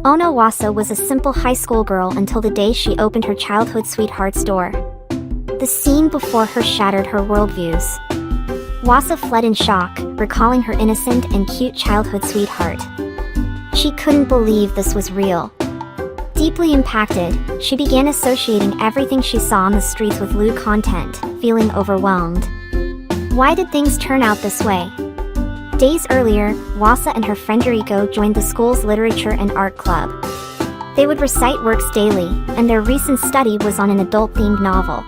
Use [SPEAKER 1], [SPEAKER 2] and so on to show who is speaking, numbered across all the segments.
[SPEAKER 1] Ono Wasa was a simple high school girl until the day she opened her childhood sweetheart's door. The scene before her shattered her worldviews. Wasa fled in shock, recalling her innocent and cute childhood sweetheart. She couldn't believe this was real. Deeply impacted, she began associating everything she saw on the streets with lewd content, feeling overwhelmed. Why did things turn out this way? Days earlier, Wasa and her friend Yuriko joined the school's literature and art club. They would recite works daily, and their recent study was on an adult-themed novel.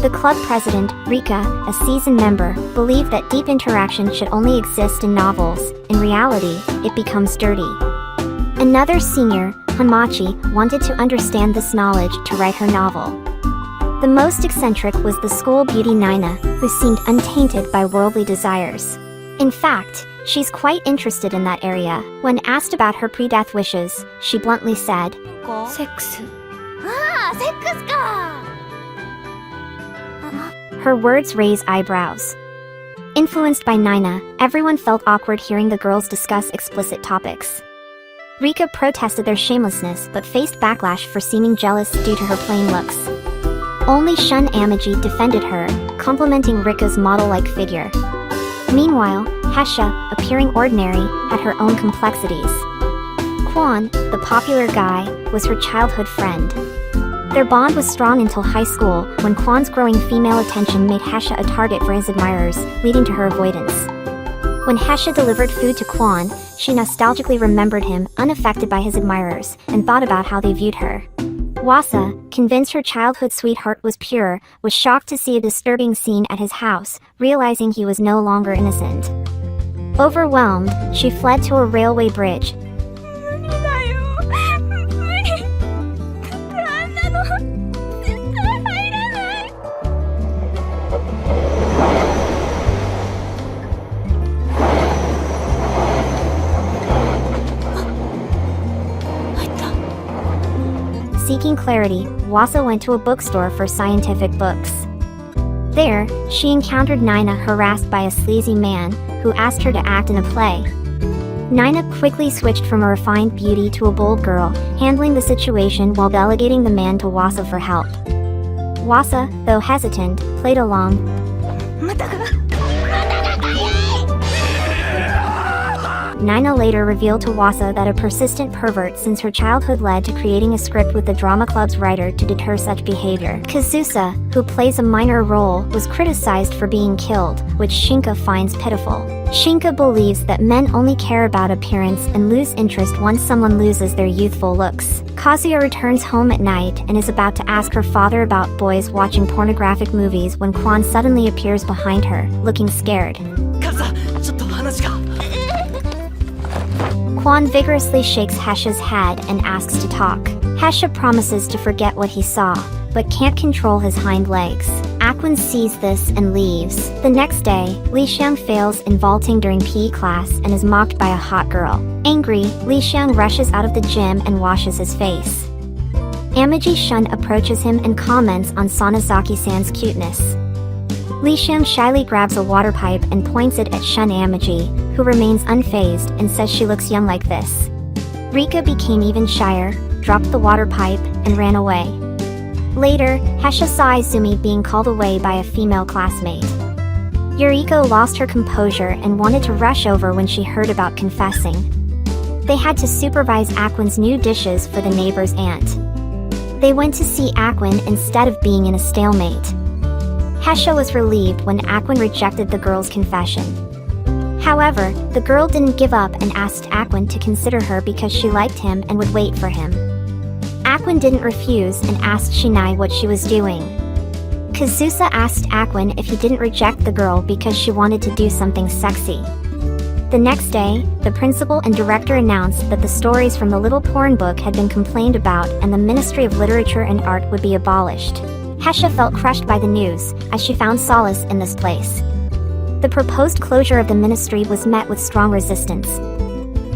[SPEAKER 1] The club president, Rika, a seasoned member, believed that deep interaction should only exist in novels. In reality, it becomes dirty. Another senior, Hamachi, wanted to understand this knowledge to write her novel. The most eccentric was the school beauty Nina, who seemed untainted by worldly desires. In fact, she's quite interested in that area. When asked about her pre-death wishes, she bluntly said, "Sex." Her words raise eyebrows. Influenced by Nina, everyone felt awkward hearing the girls discuss explicit topics. Rika protested their shamelessness but faced backlash for seeming jealous due to her plain looks. Only Shun Amaji defended her, complimenting Rika's model-like figure. Meanwhile, Hesha, appearing ordinary, had her own complexities. Kwon, the popular guy, was her childhood friend. Their bond was strong until high school, when Kwon's growing female attention made Hesha a target for his admirers, leading to her avoidance. When Hesha delivered food to Kwon, she nostalgically remembered him, unaffected by his admirers, and thought about how they viewed her. Wasa, convinced her childhood sweetheart was pure, was shocked to see a disturbing scene at his house, realizing he was no longer innocent. Overwhelmed, she fled to a railway bridge. Seeking clarity, Wasa went to a bookstore for scientific books. There, she encountered Nina harassed by a sleazy man, who asked her to act in a play. Nina quickly switched from a refined beauty to a bold girl, handling the situation while delegating the man to Wasa for help. Wasa, though hesitant, played along. Nina later revealed to Wasa that a persistent pervert since her childhood led to creating a script with the drama club's writer to deter such behavior. Kazusa, who plays a minor role, was criticized for being killed, which Shinka finds pitiful. Shinka believes that men only care about appearance and lose interest once someone loses their youthful looks. Kazuya returns home at night and is about to ask her father about boys watching pornographic movies when Kwon suddenly appears behind her, looking scared. Kwon vigorously shakes Hesha's head and asks to talk. Hesha promises to forget what he saw, but can't control his hind legs. Akwon sees this and leaves. The next day, Li Xiang fails in vaulting during PE class and is mocked by a hot girl. Angry, Li Xiang rushes out of the gym and washes his face. Amaji Shun approaches him and comments on Sonozaki-san's cuteness. Li Xiang shyly grabs a water pipe and points it at Shun Amaji, who remains unfazed and says she looks young like this. Rika became even shyer, dropped the water pipe, and ran away. Later, Hesha saw Izumi being called away by a female classmate. Yuriko lost her composure and wanted to rush over when she heard about confessing. They had to supervise Akwon's new dishes for the neighbor's aunt. They went to see Akwon instead of being in a stalemate. Hesha was relieved when Akwon rejected the girl's confession. However, the girl didn't give up and asked Akwon to consider her because she liked him and would wait for him. Akwon didn't refuse and asked Shinai what she was doing. Kazusa asked Akwon if he didn't reject the girl because she wanted to do something sexy. The next day, the principal and director announced that the stories from the little porn book had been complained about and the Ministry of Literature and Art would be abolished. Hesha felt crushed by the news, as she found solace in this place. The proposed closure of the ministry was met with strong resistance.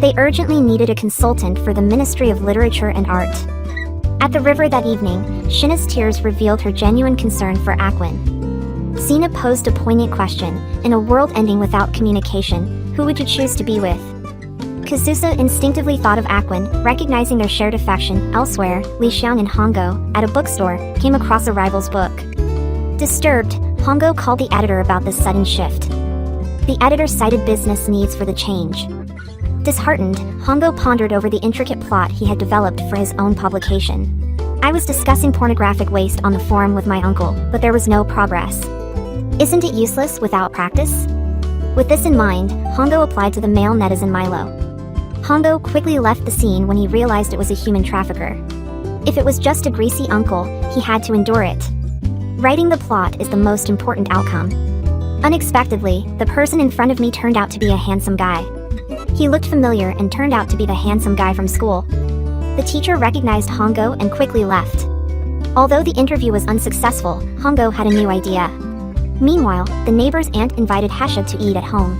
[SPEAKER 1] They urgently needed a consultant for the Ministry of Literature and Art. At the river that evening, Shina's tears revealed her genuine concern for Akwon. Xena posed a poignant question: in a world ending without communication, who would you choose to be with? Kazusa instinctively thought of Aquin, recognizing their shared affection. Elsewhere, Li Xiang and Hongo, at a bookstore, came across a rival's book. Disturbed, Hongo called the editor about this sudden shift. The editor cited business needs for the change. Disheartened, Hongo pondered over the intricate plot he had developed for his own publication. I was discussing pornographic waste on the forum with my uncle, but there was no progress. Isn't it useless without practice? With this in mind, Hongo applied to the male netizen Milo. Hongo quickly left the scene when he realized it was a human trafficker. If it was just a greasy uncle, he had to endure it. Writing the plot is the most important outcome. Unexpectedly, the person in front of me turned out to be a handsome guy. He looked familiar and turned out to be the handsome guy from school. The teacher recognized Hongo and quickly left. Although the interview was unsuccessful, Hongo had a new idea. Meanwhile, the neighbor's aunt invited Hesha to eat at home.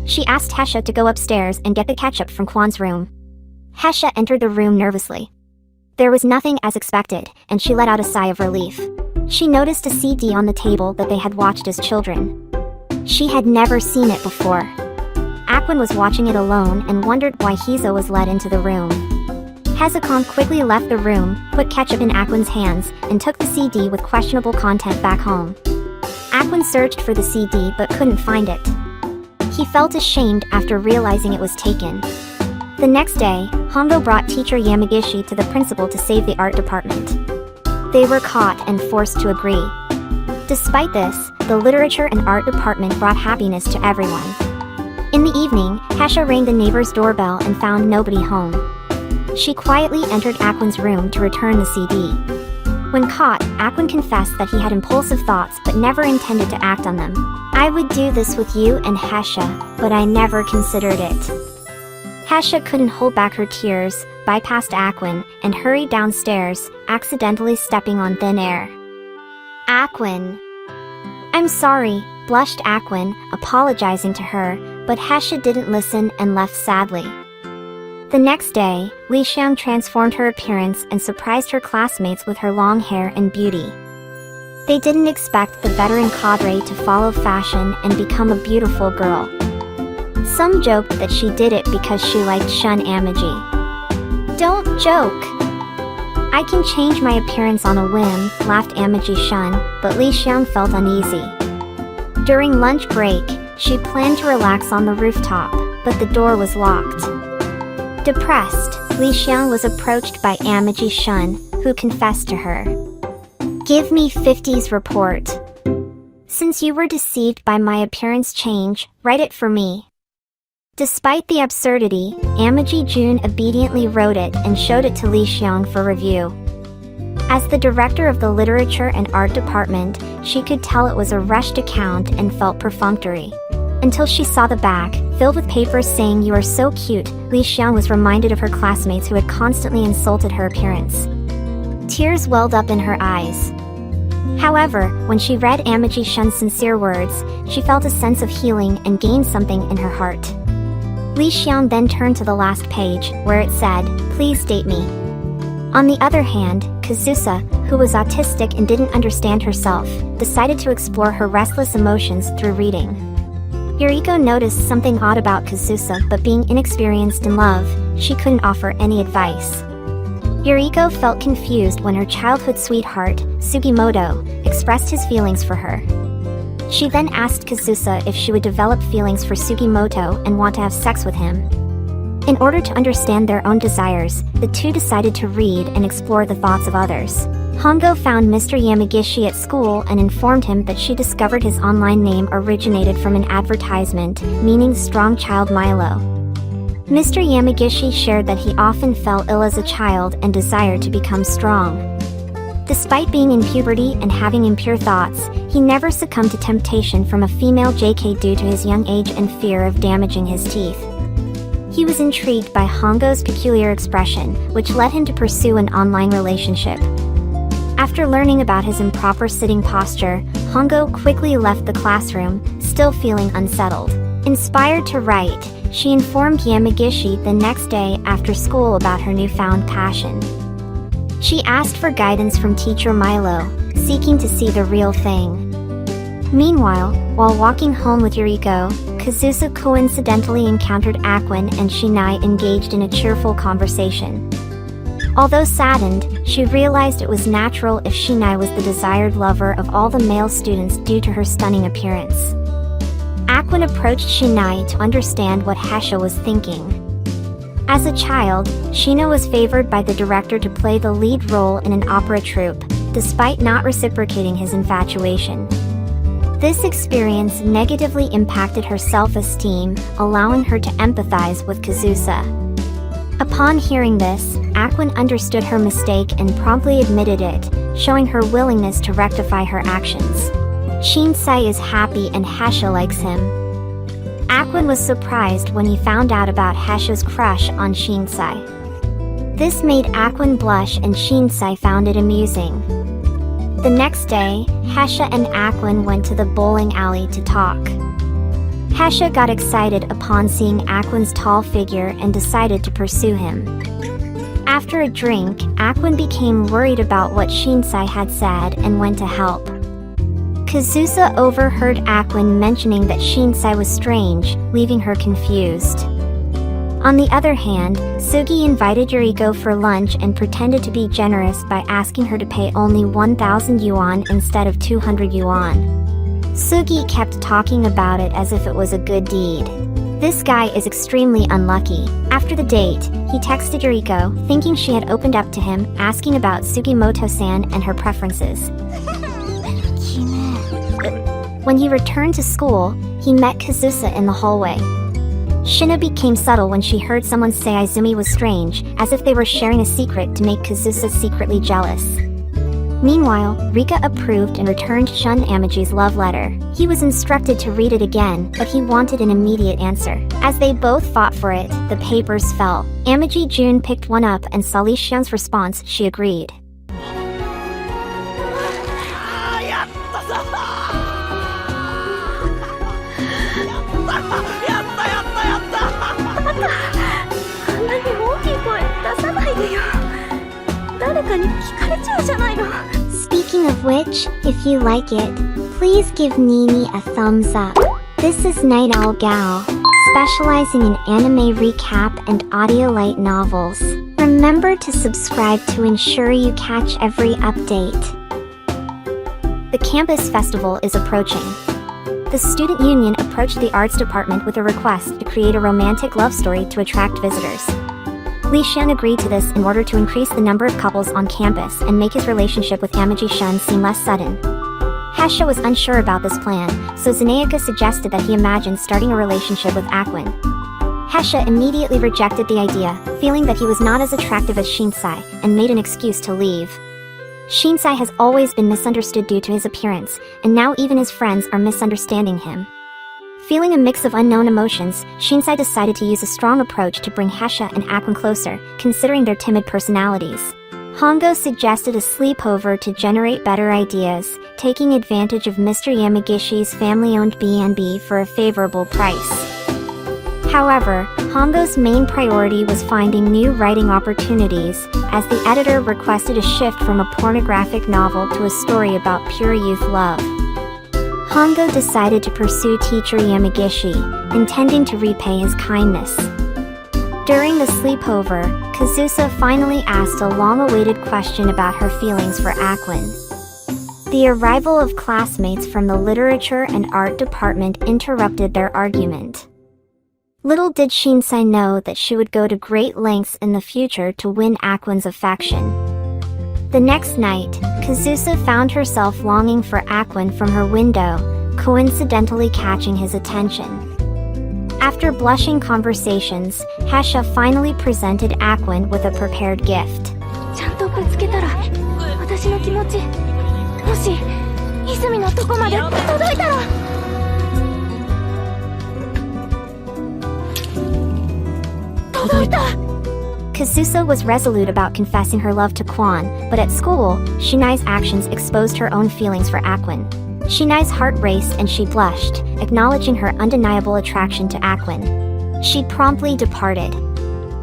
[SPEAKER 1] She asked Hesha to go upstairs and get the ketchup from Kwan's room. Hesha entered the room nervously. There was nothing as expected, and she let out a sigh of relief. She noticed a CD on the table that they had watched as children. She had never seen it before. Aquin was watching it alone and wondered why Hizo was led into the room. Hezekiah quickly left the room, put ketchup in Aquin's hands, and took the CD with questionable content back home. Aquin searched for the CD but couldn't find it. He felt ashamed after realizing it was taken. The next day, Hongo brought teacher Yamagishi to the principal to save the art department. They were caught and forced to agree. Despite this, the literature and art department brought happiness to everyone. In the evening, Hesha rang the neighbor's doorbell and found nobody home. She quietly entered Aquin's room to return the CD. When caught, Aquin confessed that he had impulsive thoughts but never intended to act on them. I would do this with you and Hesha, but I never considered it. Hesha couldn't hold back her tears, bypassed Aquin, and hurried downstairs, accidentally stepping on thin air. Aquin. I'm sorry, blushed Aquin, apologizing to her, but Hesha didn't listen and left sadly. The next day, Li Xiang transformed her appearance and surprised her classmates with her long hair and beauty. They didn't expect the veteran cadre to follow fashion and become a beautiful girl. Some joked that she did it because she liked Shun Amaji. Don't joke! I can change my appearance on a whim, laughed Amaji Shun, but Li Xiang felt uneasy. During lunch break, she planned to relax on the rooftop, but the door was locked. Depressed, Li Xiang was approached by Amaji Shun, who confessed to her. Give me 50's report. Since you were deceived by my appearance change, write it for me. Despite the absurdity, Amaji Jun obediently wrote it and showed it to Li Xiang for review. As the director of the literature and art department, she could tell it was a rushed account and felt perfunctory. Until she saw the back, filled with papers saying "You are so cute," Li Xiang was reminded of her classmates who had constantly insulted her appearance. Tears welled up in her eyes. However, when she read Amaji Shun's sincere words, she felt a sense of healing and gained something in her heart. Li Xiang then turned to the last page, where it said, "Please date me." On the other hand, Kazusa, who was autistic and didn't understand herself, decided to explore her restless emotions through reading. Yuriko noticed something odd about Kazusa, but being inexperienced in love, she couldn't offer any advice. Yuriko felt confused when her childhood sweetheart, Sugimoto, expressed his feelings for her. She then asked Kazusa if she would develop feelings for Sugimoto and want to have sex with him. In order to understand their own desires, the two decided to read and explore the thoughts of others. Hongo found Mr. Yamagishi at school and informed him that she discovered his online name originated from an advertisement, meaning Strong Child Milo. Mr. Yamagishi shared that he often fell ill as a child and desired to become strong. Despite being in puberty and having impure thoughts, he never succumbed to temptation from a female JK due to his young age and fear of damaging his teeth. He was intrigued by Hongo's peculiar expression, which led him to pursue an online relationship. After learning about his improper sitting posture, Hongo quickly left the classroom, still feeling unsettled. Inspired to write, she informed Yamagishi the next day after school about her newfound passion. She asked for guidance from teacher Milo, seeking to see the real thing. Meanwhile, while walking home with Yuriko, Kazusa coincidentally encountered Aquin and Shinai engaged in a cheerful conversation. Although saddened, she realized it was natural if Shinai was the desired lover of all the male students due to her stunning appearance. Aquin approached Shinai to understand what Hesha was thinking. As a child, Shina was favored by the director to play the lead role in an opera troupe, despite not reciprocating his infatuation. This experience negatively impacted her self-esteem, allowing her to empathize with Kazusa. Upon hearing this, Aquin understood her mistake and promptly admitted it, showing her willingness to rectify her actions. Shinsai is happy and Hesha likes him. Aquin was surprised when he found out about Hesha's crush on Shinsai. This made Aquin blush and Shinsai found it amusing. The next day, Hesha and Aquin went to the bowling alley to talk. Hesha got excited upon seeing Aquin's tall figure and decided to pursue him. After a drink, Aquin became worried about what Shinsai had said and went to help. Kazusa overheard Aquin mentioning that Shinsai was strange, leaving her confused. On the other hand, Sugi invited Yuriko for lunch and pretended to be generous by asking her to pay only 1,000 yuan instead of 200 yuan. Sugi kept talking about it as if it was a good deed. This guy is extremely unlucky. After the date, he texted Yuriko, thinking she had opened up to him, asking about Sugimoto-san and her preferences. When he returned to school, he met Kazusa in the hallway. Shina became subtle when she heard someone say Izumi was strange, as if they were sharing a secret to make Kazusa secretly jealous. Meanwhile, Rika approved and returned Shun Amaji's love letter. He was instructed to read it again, but he wanted an immediate answer. As they both fought for it, the papers fell. Amaji June picked one up and saw Li Xian's response. She agreed. Speaking of which, if you like it, please give Nini a thumbs up. This is Night Owl Gal, specializing in anime recap and audio light novels. Remember to subscribe to ensure you catch every update. The campus festival is approaching. The student union approached the arts department with a request to create a romantic love story to attract visitors. Li Xian agreed to this in order to increase the number of couples on campus and make his relationship with Amaji Shun seem less sudden. Hesha was unsure about this plan, so Zanaega suggested that he imagined starting a relationship with Aquin. Hesha immediately rejected the idea, feeling that he was not as attractive as Shinsai, and made an excuse to leave. Shinsai has always been misunderstood due to his appearance, and now even his friends are misunderstanding him. Feeling a mix of unknown emotions, Shinsai decided to use a strong approach to bring Hesha and Aquin closer, considering their timid personalities. Hongo suggested a sleepover to generate better ideas, taking advantage of Mr. Yamagishi's family-owned B&B for a favorable price. However, Hongo's main priority was finding new writing opportunities, as the editor requested a shift from a pornographic novel to a story about pure youth love. Hongo decided to pursue teacher Yamagishi, intending to repay his kindness. During the sleepover, Kazusa finally asked a long-awaited question about her feelings for Aquin. The arrival of classmates from the literature and art department interrupted their argument. Little did Shinsai know that she would go to great lengths in the future to win Aquin's affection. The next night, Kazusa found herself longing for Aquin from her window, coincidentally catching his attention. After blushing conversations, Hesha finally presented Aquin with a prepared gift. Kazusa was resolute about confessing her love to Quan, but at school, Shinai's actions exposed her own feelings for Aquin. Shinai's heart raced and she blushed, acknowledging her undeniable attraction to Aquin. She promptly departed.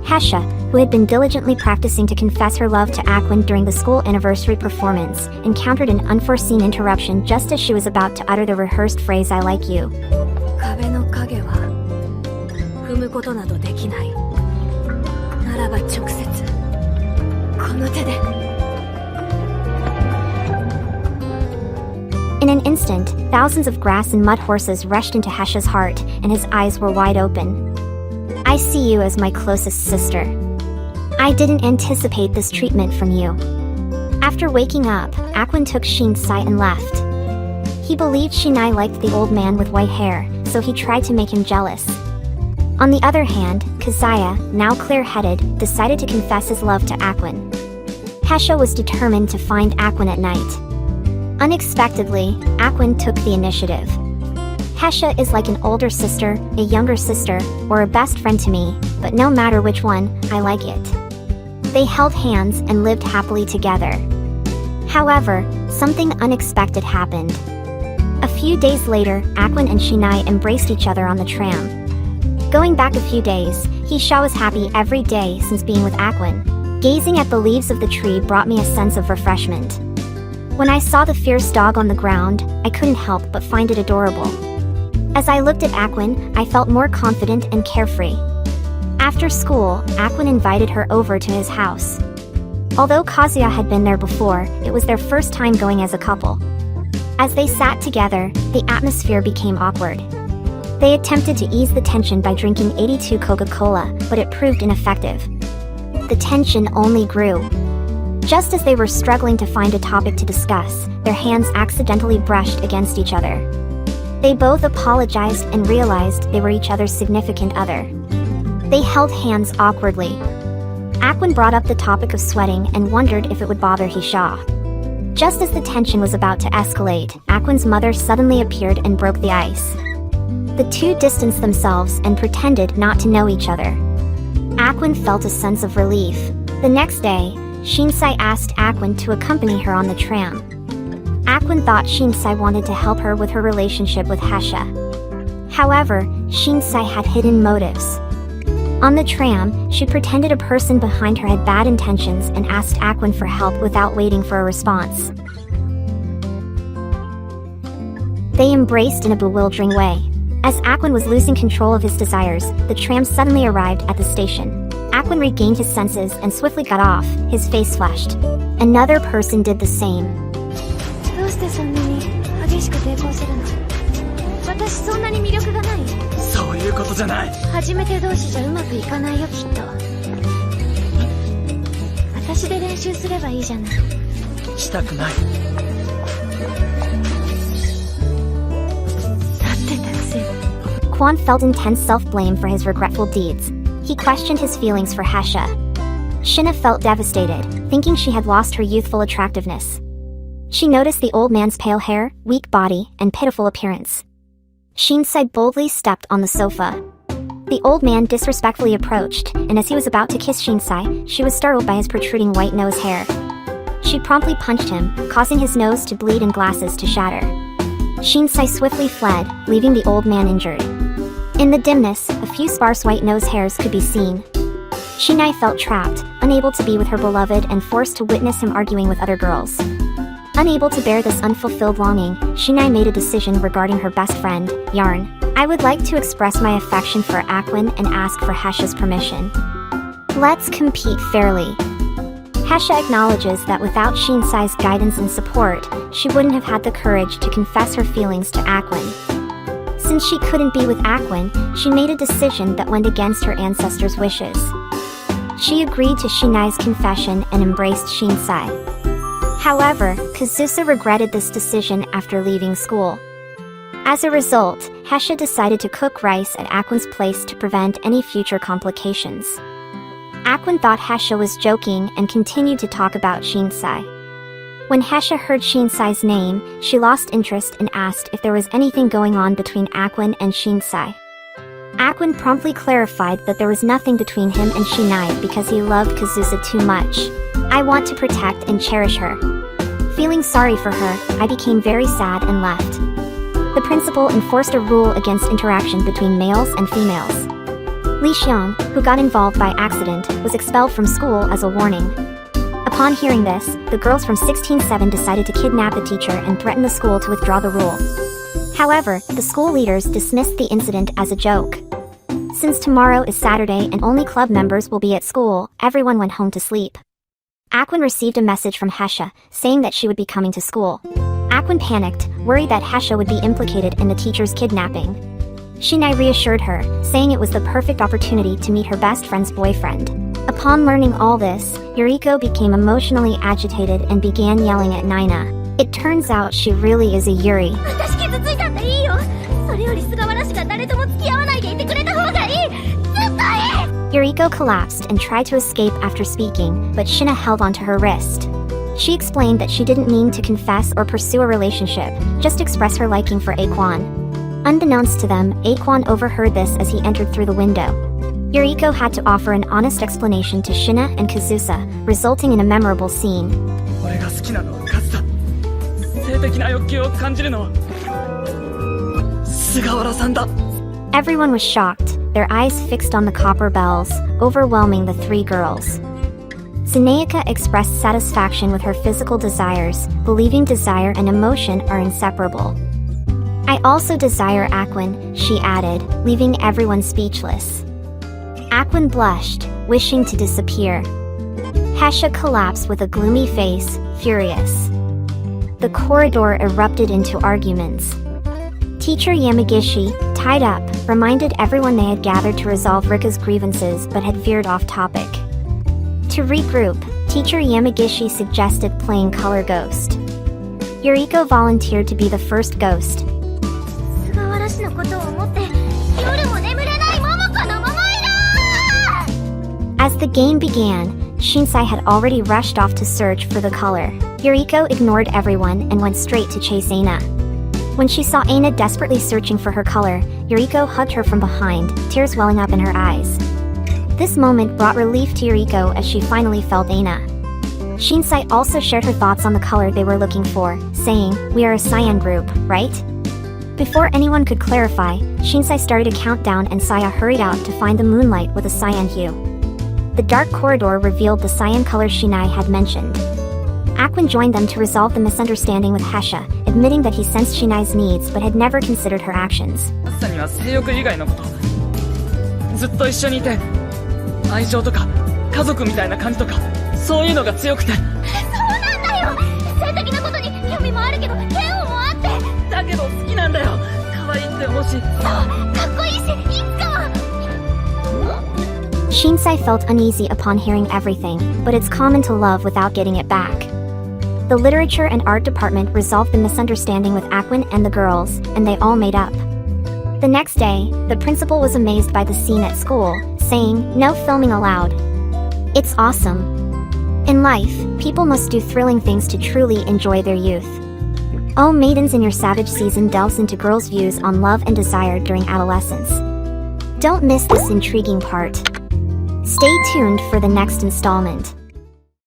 [SPEAKER 1] Hesha, who had been diligently practicing to confess her love to Akwin during the school anniversary performance, encountered an unforeseen interruption just as she was about to utter the rehearsed phrase "I like you."
[SPEAKER 2] 壁の影は踏むことなどできない。ならば直接この手で。
[SPEAKER 1] In an instant, thousands of grass and mud horses rushed into Hesha's heart, and his eyes were wide open. I see you as my closest sister. I didn't anticipate this treatment from you. After waking up, Akwin took Shinsai and left. He believed Shinai liked the old man with white hair, so he tried to make him jealous. On the other hand, Kazuya, now clear-headed, decided to confess his love to Akwin. Hesha was determined to find Akwin at night. Unexpectedly, Akwin took the initiative. Hesha is like an older sister, a younger sister, or a best friend to me, but no matter which one, I like it. They held hands and lived happily together. However, something unexpected happened. A few days later, Akwin and Shinai embraced each other on the tram. Going back a few days, Hesha was happy every day since being with Akwin. Gazing at the leaves of the tree brought me a sense of refreshment. When I saw the fierce dog on the ground, I couldn't help but find it adorable. As I looked at Akwin, I felt more confident and carefree. After school, Akwin invited her over to his house. Although Kazuya had been there before, it was their first time going as a couple. As they sat together, the atmosphere became awkward. They attempted to ease the tension by drinking 82 Coca-Cola, but it proved ineffective. The tension only grew. Just as they were struggling to find a topic to discuss, their hands accidentally brushed against each other. They both apologized and realized they were each other's significant other. They held hands awkwardly. Akwin brought up the topic of sweating and wondered if it would bother Hesha. Just as the tension was about to escalate, Akwin's mother suddenly appeared and broke the ice. The two distanced themselves and pretended not to know each other. Akwin felt a sense of relief. The next day, Shinsai asked Akwin to accompany her on the tram. Akwin thought Shinsai wanted to help her with her relationship with Hesha. However, Shinsai had hidden motives. On the tram, she pretended a person behind her had bad intentions and asked Akwin for help without waiting for a response. They embraced in a bewildering way. As Akwin was losing control of his desires, the tram suddenly arrived at the station. Akwin regained his senses and swiftly got off. His face flushed. Another person did the same.
[SPEAKER 2] どうしてそんなに激しく抵抗するの？私そんなに魅力がない？
[SPEAKER 3] そういうことじゃない。
[SPEAKER 2] 初めて同士じゃうまくいかないよきっと。私で練習すればいいじゃない。
[SPEAKER 3] したくない。
[SPEAKER 2] だってたくせに。
[SPEAKER 1] Kwon felt intense self-blame for his regretful deeds. He questioned his feelings for Hesha. Shina felt devastated, thinking she had lost her youthful attractiveness. She noticed the old man's pale hair, weak body, and pitiful appearance. Shinsai boldly stepped on the sofa. The old man disrespectfully approached, and as he was about to kiss Shinsai, she was startled by his protruding white nose hair. She promptly punched him, causing his nose to bleed and glasses to shatter. Shinsai swiftly fled, leaving the old man injured. In the dimness, a few sparse white nose hairs could be seen. Shinai felt trapped, unable to be with her beloved and forced to witness him arguing with other girls. Unable to bear this unfulfilled longing, Shinai made a decision regarding her best friend, Yarn. I would like to express my affection for Akwin and ask for Hesha's permission. Let's compete fairly. Hesha acknowledges that without Shinsai's guidance and support, she wouldn't have had the courage to confess her feelings to Akwin. Since she couldn't be with Akwin, she made a decision that went against her ancestors' wishes. She agreed to Shinai's confession and embraced Shinsai. However, Kazusa regretted this decision after leaving school. As a result, Hesha decided to cook rice at Akwin's place to prevent any future complications. Akwin thought Hesha was joking and continued to talk about Shinsai. When Hesha heard Shinsai's name, she lost interest and asked if there was anything going on between Akwin and Shinsai. Akwin promptly clarified that there was nothing between him and Shinai because he loved Kazusa too much. I want to protect and cherish her. Feeling sorry for her, I became very sad and left. The principal enforced a rule against interaction between males and females. Li Xiong, who got involved by accident, was expelled from school as a warning. Upon hearing this, the girls from 16-7 decided to kidnap the teacher and threaten the school to withdraw the rule. However, the school leaders dismissed the incident as a joke. Since tomorrow is Saturday and only club members will be at school, everyone went home to sleep. Akwon received a message from Hesha, saying that she would be coming to school. Akwon panicked, worried that Hesha would be implicated in the teacher's kidnapping. Shinai reassured her, saying it was the perfect opportunity to meet her best friend's boyfriend. Upon learning all this, Yuriko became emotionally agitated and began yelling at Nina. It turns out she really is a Yuri.
[SPEAKER 2] 私傷ついたっていいよ。それより菅原氏が誰とも付き合わないでいてくれた方がいい。ずっといい。
[SPEAKER 1] Yuriko collapsed and tried to escape after speaking, but Shina held onto her wrist. She explained that she didn't mean to confess or pursue a relationship, just express her liking for Akwon. Unbeknownst to them, Akwon overheard this as he entered through the window. Yuriko had to offer an honest explanation to Shina and Kazusa, resulting in a memorable scene.
[SPEAKER 3] 俺が好きなのは数だ。性的な欲求を感じるのは菅原さんだ。
[SPEAKER 1] Everyone was shocked, their eyes fixed on the copper bells, overwhelming the three girls. Tsuneika expressed satisfaction with her physical desires, believing desire and emotion are inseparable. I also desire Akwon, she added, leaving everyone speechless. Akwon blushed, wishing to disappear. Hesha collapsed with a gloomy face, furious. The corridor erupted into arguments. Teacher Yamagishi, tied up, reminded everyone they had gathered to resolve Rika's grievances but had veered off topic. To regroup, Teacher Yamagishi suggested playing Color Ghost. Yuriko volunteered to be the first ghost.
[SPEAKER 2] 菅原氏のことを思って夜も眠れない桃子の桃色。
[SPEAKER 1] As the game began, Shinsai had already rushed off to search for the color. Yuriko ignored everyone and went straight to chase Aina. When she saw Aina desperately searching for her color, Yuriko hugged her from behind, tears welling up in her eyes. This moment brought relief to Yuriko as she finally felt Aina. Shinsai also shared her thoughts on the color they were looking for, saying, "We are a cyan group, right?" Before anyone could clarify, Shinsai started a countdown and Saya hurried out to find the moonlight with a cyan hue. The dark corridor revealed the cyan color Shinai had mentioned. Akwon joined them to resolve the misunderstanding with Hesha, admitting that he sensed Shinai's needs but had never considered her actions.
[SPEAKER 3] あっさには性欲以外のこと。ずっと一緒にいて、愛情とか家族みたいな感じとか、そういうのが強くて。
[SPEAKER 2] そうなんだよ。性的なことに興味もあるけど嫌悪もあって。
[SPEAKER 3] だけど好きなんだよ。可愛いって思うし。
[SPEAKER 2] そう、かっこいいし、いつかは。
[SPEAKER 1] Shinsai felt uneasy upon hearing everything, but it's common to love without getting it back. The literature and art department resolved the misunderstanding with Akwon and the girls, and they all made up. The next day, the principal was amazed by the scene at school, saying, "No filming allowed." It's awesome. In life, people must do thrilling things to truly enjoy their youth. Oh Maidens in Your Savage Season delves into girls' views on love and desire during adolescence. Don't miss this intriguing part. Stay tuned for the next installment.